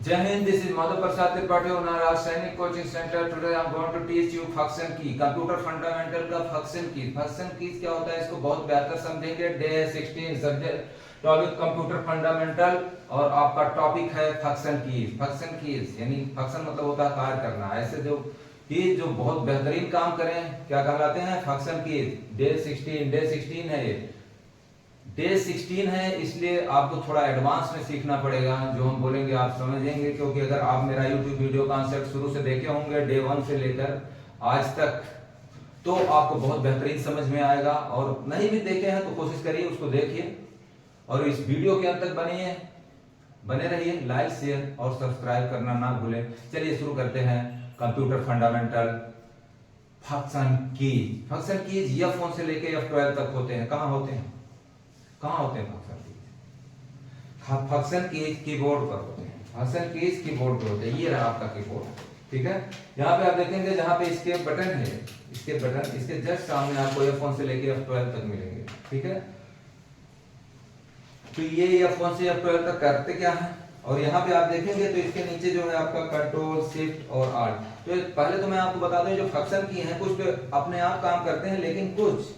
Jai Hind, this is Madhav Prasad Tripathi on our Sainik Coaching Center. Today I am going to teach you function key, computer fundamental का function key. Function keys क्या होता है इसको बहुत बेहतर समझेंगे. Day 16 subject topic computer fundamental और आपका टॉपिक है फंक्शन कीज. फंक्शन कीज यानी फंक्शन मतलब होता है कार्य करना. ऐसे जो कीज जो बहुत बेहतरीन काम करें क्या कहलाते हैं? Function keys. डे 16 है ये. डे 16 है इसलिए आपको थोड़ा एडवांस में सीखना पड़ेगा. जो हम बोलेंगे आप समझेंगे क्योंकि अगर आप मेरा YouTube वीडियो कॉन्सेप्ट शुरू से देखे होंगे डे 1 से लेकर आज तक तो आपको बहुत बेहतरीन समझ में आएगा. और नहीं भी देखे हैं तो कोशिश करिए उसको देखिए और इस वीडियो के अंत तक बने रहिए. लाइक शेयर और सब्सक्राइब करना ना भूलें. चलिए शुरू करते हैं. Computer fundamental function keys. Function keys F1 से लेकर F12 तक होते हैं. कहाँ होते हैं function keys? Function keys keyboard पर होते हैं. फंक्शन कीज कीबोर्ड पर होते हैं. ये रहा आपका कीबोर्ड. ठीक है. यहाँ पे आप देखेंगे जहाँ पे इसके बटन है, इसके जस्ट सामने आपको F1 से लेकर F12 तक मिलेंगे. ठीक है. तो ये F1 से F12 तक करते क्या है और यहाँ पे आप देखेंगे तो इसके नीचे जो है आपका कंट्रोल शिफ्ट और आल्ट. तो पहले तो मैं आपको बता दूं जो फंक्शन की है कुछ अपने आप काम करते हैं लेकिन कुछ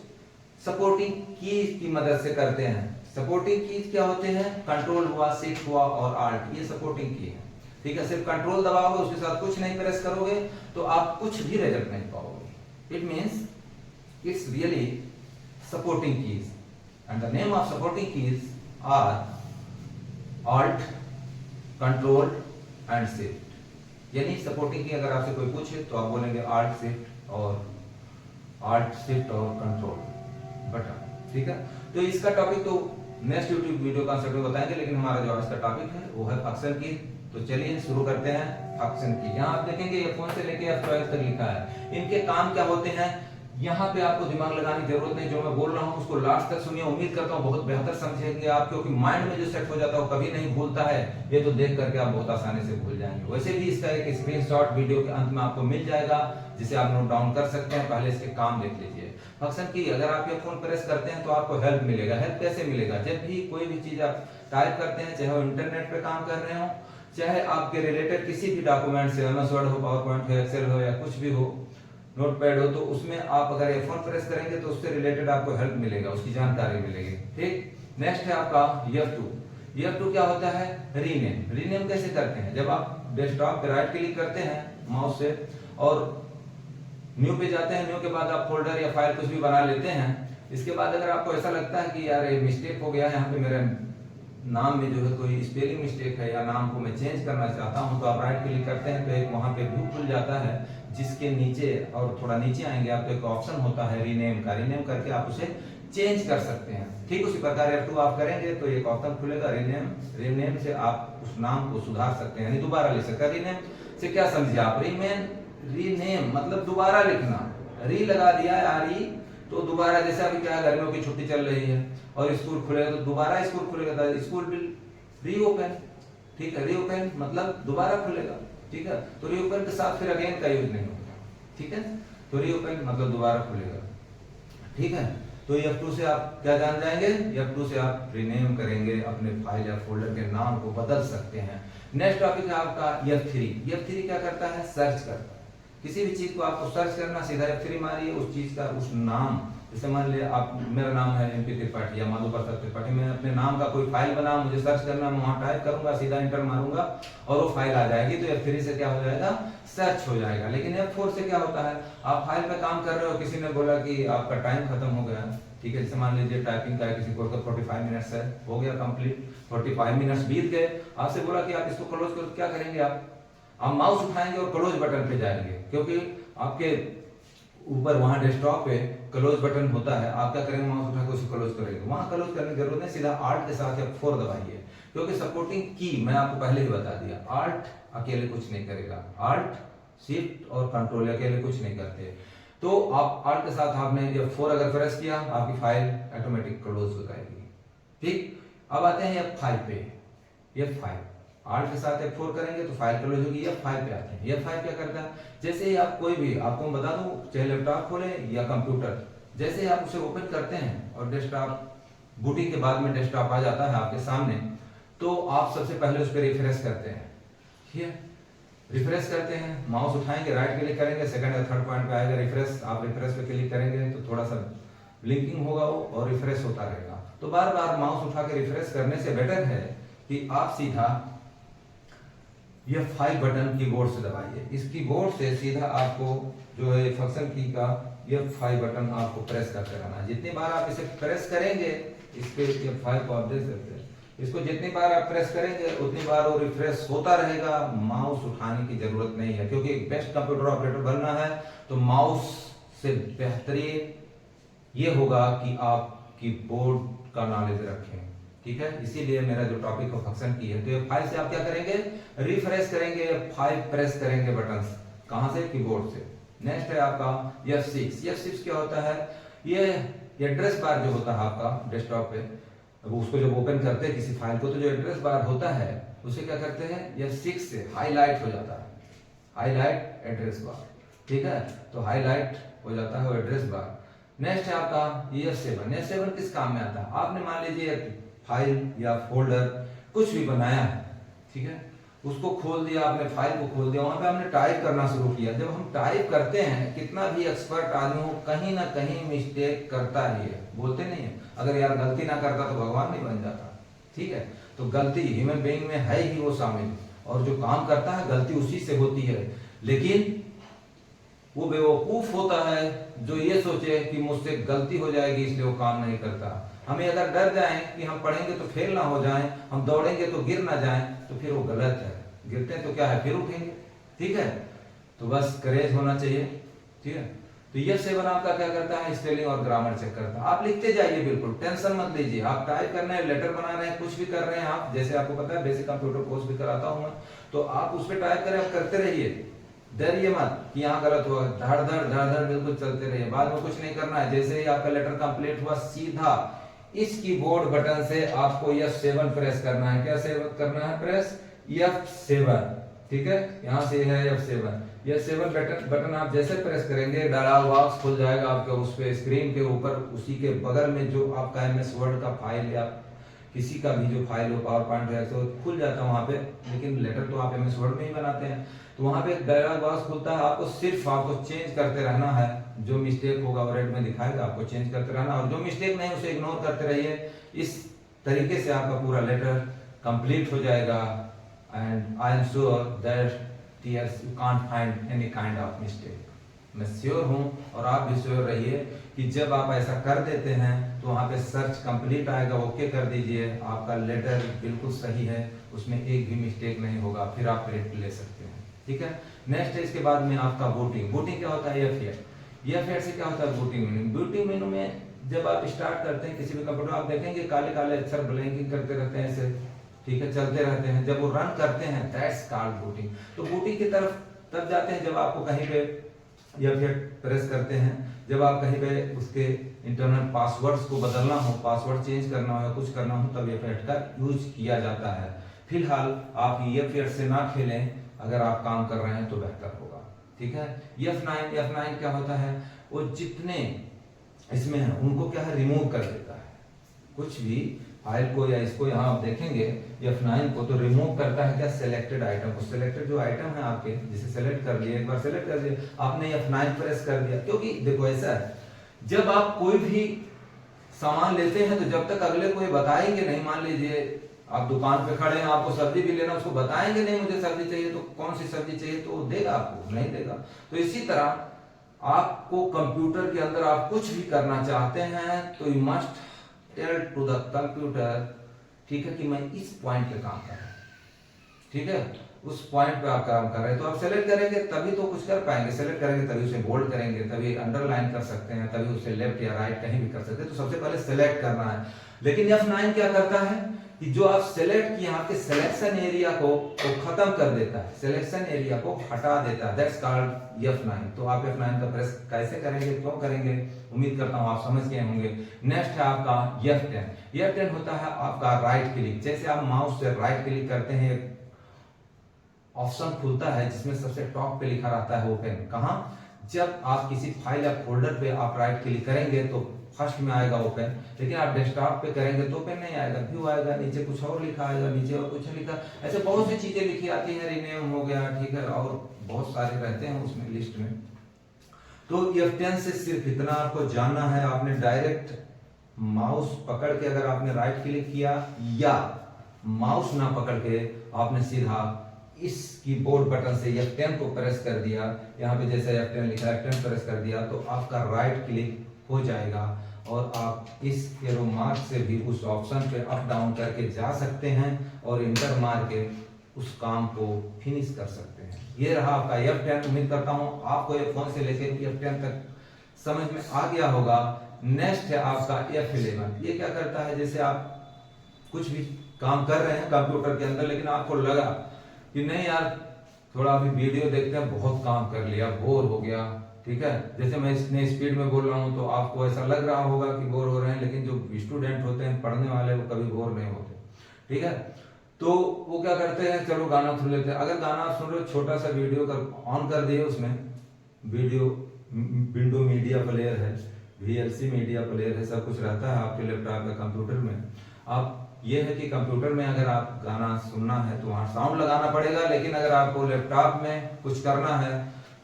सपोर्टिंग कीज की मदद से करते हैं. सपोर्टिंग कीज क्या होते हैं? कंट्रोल हुआ, शिफ्ट हुआ और आल्ट. ये सपोर्टिंग की है. ठीक है. सिर्फ कंट्रोल दबाओगे उसके साथ कुछ नहीं प्रेस करोगे तो आप कुछ भी रिजल्ट नहीं पाओगे. It means it's really supporting keys and the name of supporting keys are alt, control and shift. यानी सपोर्टिंग की अगर आपसे कोई पूछे तो आप बोलेंगे alt shift और कंट्रोल बटन. ठीक है. तो इसका टॉपिक तो नेक्स्ट यूट्यूब वीडियो कॉन्सेप्ट में बताएंगे लेकिन हमारा जो आज का टॉपिक है वो है फंक्शन की. तो चलिए शुरू करते हैं फंक्शन की. यहाँ आप देखेंगे F1 से लेके F12 तक लिखा है. इनके काम क्या होते हैं यहाँ पे आपको दिमाग लगाने की जरूरत नहीं. जो मैं बोल रहा हूँ उसको लास्ट तक सुनिए. उम्मीद करता हूँ बहुत बेहतर समझेंगे आप क्योंकि माइंड में जो सेट हो जाता है वो कभी नहीं भूलता है. ये तो देख करके आप बहुत आसानी से भूल जाएंगे. वैसे भी इसका एक स्क्रीनशॉट वीडियो के अंत में आपको मिल जाएगा जिसे आप नोट डाउन कर सकते हैं. पहले इसके काम देख लीजिए. फंक्शन की अगर आप ये फोन प्रेस करते हैं तो आपको हेल्प मिलेगा. हेल्प कैसे मिलेगा? जब भी कोई भी चीज आप टाइप करते हैं चाहे वो इंटरनेट पे काम कर रहे हो चाहे आपके रिलेटेड किसी भी डॉक्यूमेंट से MS वर्ड हो, पावर पॉइंट हो, एक्सेल हो या कुछ भी हो, नोटपैड हो, तो उसमें आप अगर F1 प्रेस करेंगे तो उससे रिलेटेड आपको हेल्प मिलेगा, उसकी जानकारी मिलेगी. ठीक. नेक्स्ट है आपका F2. F2 क्या होता है? रीनेम. रीनेम कैसे करते हैं? जब आप डेस्कटॉप पे राइट क्लिक करते हैं माउस से और न्यू पे जाते हैं, न्यू के बाद आप फोल्डर या फाइल कुछ भी बना लेते हैं. इसके बाद अगर आपको ऐसा लगता है कि यार ये मिस्टेक हो गया है, यहाँ पे मेरे नाम में जो है कोई स्पेलिंग मिस्टेक है या नाम को मैं चेंज करना चाहता हूं तो आप राइट क्लिक करते हैं तो एक वहां पे व्यू खुल जाता है जिसके नीचे और थोड़ा नीचे आएंगे आप तो एक ऑप्शन होता है रीनेम का. रीनेम करके आप उसे चेंज कर सकते हैं. ठीक उसी प्रकार F2 आप करेंगे तो एक ऑप्शन खुलेगा रीनेम. रीनेम से आप उस नाम को सुधार सकते हैं यानी दोबारा लिख सकते हैं. रीनेम से क्या समझिए आप? रीनेम मतलब दोबारा लिखना. री लगा दिया RE तो दोबारा जैसे अभी क्या गर्मियों की छुट्टी चल रही है और स्कूल खुलेगा तो दोबारा स्कूल खुलेगा. School will reopen. ठीक है. रीओपन मतलब दोबारा खुलेगा. ठीक है. तो रीओपन के साथ फिर अगेन का यूज नहीं होगा. ठीक है. तो रीओपन मतलब दोबारा खुलेगा. ठीक है. तो F2 से आप क्या जान जाएंगे? F2 से आप रीनेम करेंगे, अपने फाइल या फोल्डर के नाम को बदल सकते हैं. नेक्स्ट टॉपिक है आपका F3. F3 क्या करता है? सर्च करता है. किसी भी चीज को आपको सर्च करना, सीधा F3 मारिए, उस चीज का उस नाम, जैसे मान लिया आप मेरा नाम है MP त्रिपाठी या माधव प्रसाद त्रिपाठी, मैं अपने नाम का कोई फाइल बना, मुझे सर्च करना, मैं वहां टाइप करूंगा, सीधा इंटर मारूंगा और वो फाइल आ जाएगी. तो F3 से क्या हो जाएगा? सर्च हो जाएगा. लेकिन F4 से क्या होता है? आप फाइल पे काम कर रहे हो, किसी ने बोला कि आपका टाइम खत्म हो गया. ठीक है. जैसे मान लीजिए टाइपिंग का किसी को 45 मिनट्स है, हो गया कंप्लीट, 45 मिनट्स बीत गए, आपसे बोला कि आप इसको क्लोज करो. क्या करेंगे आप माउस उठाएंगे और क्लोज बटन पे जाएंगे क्योंकि आपके ऊपर वहां डेस्कटॉप पे क्लोज बटन होता है. आप क्या करेंगे? माउस उठा के उसे क्लोज करेंगे. वहां क्लोज करने की जरूरत नहीं, सीधा आल्ट के साथ F4 दबाइए क्योंकि सपोर्टिंग की मैं आपको पहले ही बता दिया. आल्ट अकेले कुछ नहीं करेगा. आल्ट शिफ्ट और कंट्रोल अकेले कुछ नहीं करते. तो आप आल्ट के साथ आपने F4 अगर प्रेस किया आपकी फाइल ऑटोमेटिक क्लोज हो जाएगी. ठीक. अब आते हैं F5 पे. F5 आल्ट के साथ F4 करेंगे तो फाइल क्लोज होगी. F5 पे आते हैं. F5 क्या करता है? जैसे ही आप कोई भी, आपको बता दूं, चाहे लैपटॉप खोले या कंप्यूटर, जैसे ही आप उसे ओपन करते हैं और डेस्कटॉप बूटिंग के बाद में डेस्कटॉप आ जाता है आपके सामने तो आप सबसे पहले उस पर रिफ्रेश करते हैं. ठीक है, रिफ्रेश करते हैं, माउस उठाएंगे, राइट क्लिक करेंगे, सेकंड या थर्ड पॉइंट पे आएगा रिफ्रेश, आप रिफ्रेश पे क्लिक करेंगे तो थोड़ा सा ब्लिंकिंग होगा वो और रिफ्रेश होता रहेगा। तो बार बार माउस उठा के रिफ्रेश करने से बेटर है कि आप सीधा F5 बटन कीबोर्ड से दबाइए। इस कीबोर्ड से सीधा आपको जो है फंक्शन की का F5 बटन आपको प्रेस करते रहना है। जितनी बार आप इसे प्रेस करेंगे, इसके F5 को आप देख सकते हैं, इसको जितनी बार आप प्रेस करेंगे उतनी बार वो रिफ्रेश होता रहेगा, माउस उठाने की जरूरत नहीं है। क्योंकि एक बेस्ट कंप्यूटर ऑपरेटर बनना है तो माउस से बेहतरीन ये होगा कि आप कीबोर्ड का नॉलेज रखें, ठीक है। इसीलिए मेरा जो टॉपिक है फंक्शन की है। तो F5 से आप क्या करेंगे, रिफ्रेश करेंगे, F5 प्रेस करेंगे बटन, कहां से, कीबोर्ड से। नेक्स्ट है आपका F6। F6 क्या होता है, ये एड्रेस बार जो होता है आपका डेस्कटॉप पे, उसको जब ओपन करते हैं किसी फाइल को तो जो एड्रेस बार होता है उसे क्या करते हैं, F6 से हाईलाइट हो जाता है, हाईलाइट एड्रेस बार, ठीक है। तो हाईलाइट हो जाता है वो एड्रेस बार। नेक्स्ट है आपका F7। F7 किस काम में आता है, आपने मान लीजिए फाइल या फोल्डर कुछ भी बनाया है, ठीक है, उसको खोल दिया आपने, फाइल को खोल दिया, वहां पे हमने टाइप करना शुरू किया। जब हम टाइप करते हैं, कितना भी एक्सपर्ट आदमी हो कहीं ना कहीं मिस्टेक करता ही है, बोलते नहीं है। अगर यार गलती ना करता तो भगवान नहीं बन जाता, ठीक है। तो गलती ह्यूमन बीइंग में है ही वो शामिल, और जो काम करता है गलती उसी से होती है। लेकिन वो बेवकूफ होता है जो ये सोचे कि मुझसे गलती हो जाएगी इसलिए वो काम नहीं करता। हमें अगर डर जाए कि हम पढ़ेंगे तो फेल ना हो जाएं, हम दौड़ेंगे तो गिर ना जाएं, तो फिर वो गलत है। गिरते हैं तो क्या है, फिर उठेंगे, ठीक है। तो बस करेज होना चाहिए, ठीक है। तो F7 आपका क्या करता है, स्पेलिंग और ग्रामर चेक करता है। आप लिखते जाइए, बिल्कुल टेंशन मत लीजिए। आप टाइप करना है, लेटर बनाना है, कुछ भी कर रहे हैं आप, जैसे आपको पता है बेसिक कंप्यूटर कोर्स भी कराता हूं मैं, तो आप उस पर टाइप करें, आप करते रहिए, डरिए मत कि यहाँ गलत हुआ, धड़ धड़ धड़ धड़ बिल्कुल चलते रहिए। बाद में कुछ नहीं करना है, जैसे ही आपका लेटर कंप्लीट हुआ सीधा इस कीबोर्ड बटन से आपको F7 प्रेस करना है। क्या सेव करना है, प्रेस F7, ठीक है। यहाँ से है F7 बटन आप जैसे प्रेस करेंगे डायलॉग बॉक्स खुल जाएगा आपके उस पे स्क्रीन के ऊपर। उसी के बगल में जो आपका MS वर्ड का फाइल या किसी का भी जो फाइल हो, पावर पॉइंट है तो खुल जाता है वहां पे। लेकिन लेटर तो आप MS वर्ड में ही बनाते हैं, तो वहां पे डायलॉग बॉक्स खुलता है। आपको सिर्फ आपको चेंज करते रहना है, जो मिस्टेक होगा वो रेड में दिखाएगा, आपको चेंज करते रहना, और जो मिस्टेक नहीं उसे इग्नोर करते रहिए। इस तरीके से आपका पूरा लेटर कंप्लीट हो जाएगा। And I am sure that you can't find any kind of mistake. मैं श्योर हूं और आप भी श्योर रहिए कि जब आप ऐसा कर देते हैं तो वहां पे सर्च कंप्लीट आएगा, ओके कर दीजिए, आपका लेटर बिल्कुल सही है, उसमें एक भी मिस्टेक नहीं होगा, फिर आप प्रिंट ले सकते हैं, ठीक है। नेक्स्ट है इसके बाद में आपका बूटिंग। बूटिंग क्या होता है, F8 से क्या होता है बूटिंग मेनू। बूटिंग मेनू में जब आप स्टार्ट करते हैं किसी भी कंप्यूटर, आप देखेंगे काले काले अक्षर ब्लैंकिंग करते रहते हैं ऐसे, ठीक है, चलते रहते हैं। जब वो रन करते हैं दैट्स कॉल्ड बूटिंग। तो बूटिंग की तरफ तब जाते हैं जब आपको कहीं पे F8 प्रेस करते हैं, जब आप कहीं पे उसके इंटरनल पासवर्ड्स को बदलना हो, पासवर्ड चेंज करना हो या कुछ करना हो, तब F8 का यूज किया जाता है। फिलहाल आप F8 से ना खेलें, अगर आप काम कर रहे हैं तो बेहतर होगा, ठीक है। F9 क्या होता है, वो जितने इसमें है उनको क्या है, रिमूव कर देता है। कुछ भी फाइल को या इसको यहाँ आप देखेंगे F9 को, तो रिमूव करता है क्या, सिलेक्टेड आइटम को। सिलेक्टेड जो आइटम है आपके, जिसे सेलेक्ट कर लिए, एक बार सेलेक्ट कर दिया आपने, F9 प्रेस कर दिया। क्योंकि देखो ऐसा है, जब आप कोई भी सामान लेते हैं तो जब तक अगले कोई बताएंगे नहीं, मान लीजिए आप दुकान पे खड़े हैं, आपको सब्जी भी लेना, उसको बताएंगे नहीं मुझे सब्जी चाहिए, तो कौन सी सब्जी चाहिए, तो वो देगा आपको, नहीं देगा। तो इसी तरह आपको कंप्यूटर के अंदर आप कुछ भी करना चाहते हैं तो you must tell to the computer, ठीक है, कि मैं इस पॉइंट पे काम कर रहा हूं, ठीक है, उस पॉइंट पे आप काम कर रहे हैं। तो आप सेलेक्ट करेंगे तभी तो कुछ कर पाएंगे, सेलेक्ट करेंगे तभी उसे बोल्ड करेंगे, तभी अंडरलाइन कर सकते हैं, तभी उसे लेफ्ट या राइट कहीं भी कर सकते हैं। तो सबसे पहले सेलेक्ट करना है। लेकिन F9 क्या करता है कि जो आप सेलेक्ट किए आपके सिलेक्शन एरिया को खत्म कर देता है, सिलेक्शन एरिया को हटा देता है, दैट्स कॉल्ड F9। तो आप F9 का प्रेस कैसे करेंगे, क्यों करेंगे, उम्मीद करता हूं आप समझ गए होंगे। नेक्स्ट है आपका F10। F10 होता है आपका राइट क्लिक। जैसे आप माउस से राइट क्लिक करते हैं, ऑप्शन खुलता है जिसमें सबसे टॉप पे लिखा रहता है ओपन। कहां, जब आप किसी फाइल या फोल्डर पे आप राइट क्लिक करेंगे तो फर्स्ट में आएगा ओपन, लेकिन आप डेस्कटॉप पे करेंगे तो ओपन नहीं आएगा, व्यू आएगा, नीचे कुछ और लिखा आएगा, नीचे और कुछ लिखा, ऐसे बहुत सी चीजें लिखी आती है, रिनेम हो गया, ठीक है, और बहुत सारे रहते हैं उसमें लिस्ट में। तो F10 से सिर्फ इतना आपको जानना है, आपने डायरेक्ट माउस पकड़ के अगर आपने राइट क्लिक किया या माउस ना पकड़ के आपने सीधा इस कीबोर्ड बटन से F10 को प्रेस कर दिया, यहाँ पे जैसे F10 लिखा है F10 प्रेस कर दिया तो आपका राइट क्लिक हो जाएगा और आप इस एरो मार्क से भी उस ऑप्शन पे अप डाउन करके जा सकते हैं और इंटर मार के उस काम को फिनिश कर सकते हैं। ये रहा आपका F10। उम्मीद करता हूँ आपको F1 से लेकर F10 तक समझ में आ गया होगा। नेक्स्ट है आपका F11। ये क्या करता है, जैसे आप कुछ भी काम कर रहे हैं कंप्यूटर के अंदर, लेकिन आपको लगा कि नहीं यार थोड़ा अभी वीडियो देखते हैं, बहुत काम कर लिया, बोर हो गया, ठीक है, जैसे मैं इतने स्पीड में बोल रहा हूँ तो आपको ऐसा लग रहा होगा कि बोर हो रहे हैं, लेकिन जो स्टूडेंट होते हैं पढ़ने वाले वो कभी बोर नहीं होते, ठीक है। तो वो क्या करते हैं, चलो गाना सुन लेते हैं। अगर गाना सुन रहे हो, छोटा सा वीडियो ऑन कर दिए, उसमें वीडियो विंडो मीडिया प्लेयर है, VLC मीडिया प्लेयर है, सब कुछ रहता है आपके लैपटॉप या कंप्यूटर में। आप ये है कि कंप्यूटर में अगर आप गाना सुनना है तो वहाँ साउंड लगाना पड़ेगा, लेकिन अगर आपको लैपटॉप में कुछ करना है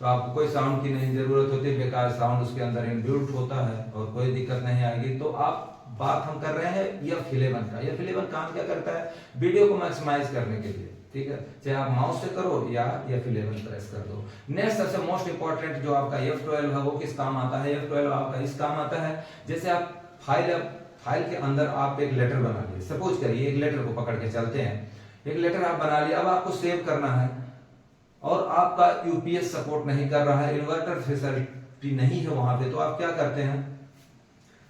तो आपको कोई साउंड की नहीं जरूरत होती, बेकार साउंड उसके अंदर इनबिल्ट होता है और कोई दिक्कत नहीं आएगी। तो आप बात हम कर रहे हैं F11 का। F11 काम क्या करता है, वीडियो को मैक्सिमाइज करने के लिए, ठीक है, चाहे आप माउस से करो या F11 प्रेस कर दो। नेक्स्ट सबसे मोस्ट इंपॉर्टेंट जो आपका F12 है वो किस काम आता है, F12 आपका इस काम आता है, जैसे आप फाइल के अंदर आप एक लेटर बना लिए, सपोज करिए एक लेटर को पकड़ के चलते हैं, एक लेटर आप बना लिया, अब आपको सेव करना है और आपका UPS सपोर्ट नहीं कर रहा है, इन्वर्टर फैसिलिटी नहीं है वहां पे, तो आप क्या करते हैं,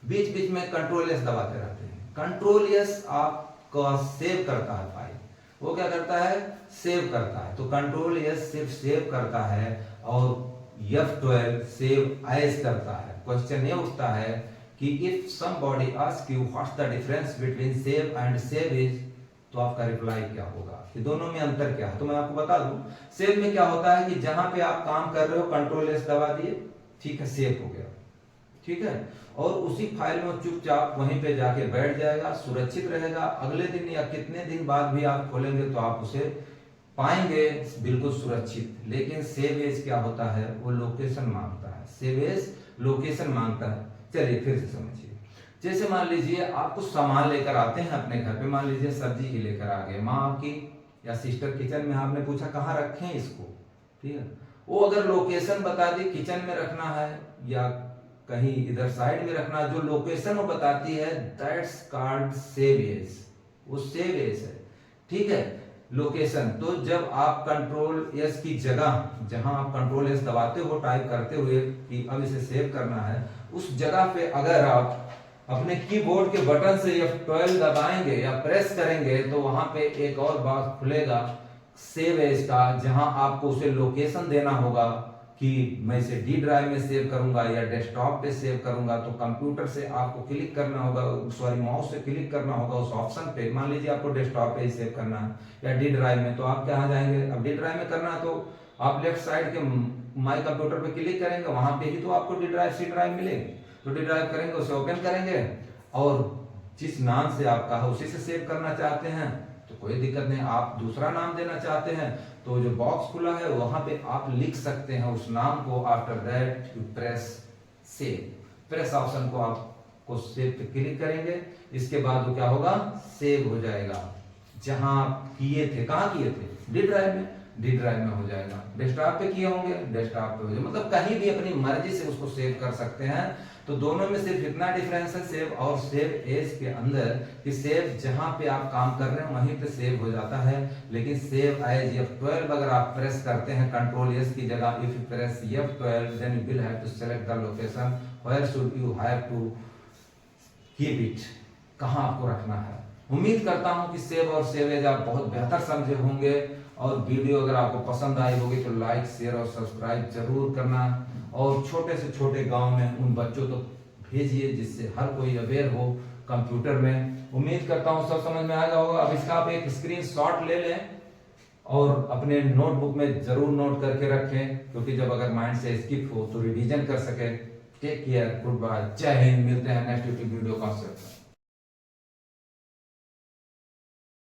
बीच बीच में Ctrl+S दबाते रहते हैं। Ctrl+S आपका सेव करता है फाइल, वो क्या करता है, सेव करता है। तो Ctrl+S सिर्फ सेव करता है और F12 सेव एज करता है। क्वेश्चन ये उठता है कि if somebody ask you what's the difference between save and save is, तो आपका रिप्लाई क्या होगा, कि दोनों में अंतर क्या है। तो मैं आपको बता दूं, सेव में क्या होता है कि जहां पे आप काम कर रहे हो Ctrl+S दबा दिए, ठीक है, सेव हो गया, ठीक है, और उसी फाइल में चुपचाप वहीं पे जाके बैठ जाएगा, सुरक्षित रहेगा। अगले दिन या कितने दिन बाद भी आप खोलेंगे तो आप उसे पाएंगे बिल्कुल सुरक्षित। लेकिन सेव एज क्या होता है, वो लोकेशन मांगता है, सेव एज लोकेशन मांगता है। चलिए फिर से समझिए, जैसे मान लीजिए आप कुछ सामान लेकर आते हैं अपने घर पे, मान लीजिए सब्जी ही लेकर आ गए, माँ आपकी या सिस्टर किचन में, आपने पूछा कहाँ रखें इसको, ठीक है, वो अगर लोकेशन बता दी किचन में रखना है या कहीं इधर साइड में रखना, जो लोकेशन वो बताती है दैट्स कॉल्ड सेव एज, वो सेव एज है, ठीक है, लोकेशन। तो जब आप Ctrl+S की जगह, जहां आप Ctrl+S दबाते हो टाइप करते हुए कि अब इसे सेव करना है, उस जगह पे अगर आप अपने कीबोर्ड के बटन से F12 दबाएंगे या प्रेस करेंगे तो वहां पे एक और बॉक्स खुलेगा सेव एज का, जहां आपको उसे लोकेशन देना होगा कि मैं इसे D ड्राइव में सेव करूंगा या डेस्कटॉप पे सेव करूंगा। तो कंप्यूटर से आपको क्लिक करना होगा, सॉरी माउस से क्लिक करना होगा उस ऑप्शन पे। मान लीजिए आपको डेस्कटॉप पे ही सेव करना है या D ड्राइव में, तो आप कहाँ जाएंगे, अब D ड्राइव में करना है तो आप लेफ्ट साइड के माई कंप्यूटर पे क्लिक करेंगे, वहां पे ही तो आपको D ड्राइव C ड्राइव मिलेगी। तो D ड्राइव करेंगे, उसे ओपन करेंगे और जिस नाम से आपका है उसी से सेव करना चाहते हैं तो कोई दिक्कत नहीं, आप दूसरा नाम देना चाहते हैं तो जो बॉक्स खुला है वहां पे आप लिख सकते हैं उस नाम को। After that you press save, press option को आपको सेव पे क्लिक करेंगे, इसके बाद वो क्या होगा, सेव हो जाएगा। जहां किए थे, कहां किए थे, D ड्राइव में, D ड्राइव में हो जाएगा। डेस्कटॉप पे किए होंगे, डेस्कटॉप पे हो जाएगा, मतलब कहीं भी अपनी मर्जी से उसको सेव कर सकते हैं। तो दोनों में सिर्फ इतना डिफरेंस है सेव और सेव एज के अंदर कि सेव जहां पे आप काम कर रहे हैं वहीं पे सेव हो जाता है, लेकिन सेव एज F12 अगर आप प्रेस करते हैं Ctrl+S की जगह, if you press F12 then you will have to select the location where should you have to keep it, कहां आपको रखना है। उम्मीद करता हूं कि सेव और सेव एज आप बहुत बेहतर समझे होंगे और वीडियो अगर आपको पसंद आई होगी तो लाइक शेयर और सब्सक्राइब जरूर करना और छोटे से छोटे गांव में उन बच्चों को भेजिए जिससे हर कोई अवेयर हो कंप्यूटर में। उम्मीद करता हूं सब समझ में आ गया होगा। अब इसका आप एक स्क्रीनशॉट ले लें और अपने नोटबुक में जरूर नोट करके रखें, क्योंकि जब अगर माइंड से स्किप हो तो रिवीजन कर सके। टेक केयर, गुड बाय, जय हिंद। मिलते हैं नेक्स्ट यूट्यूब वीडियो कॉन्सेप्ट।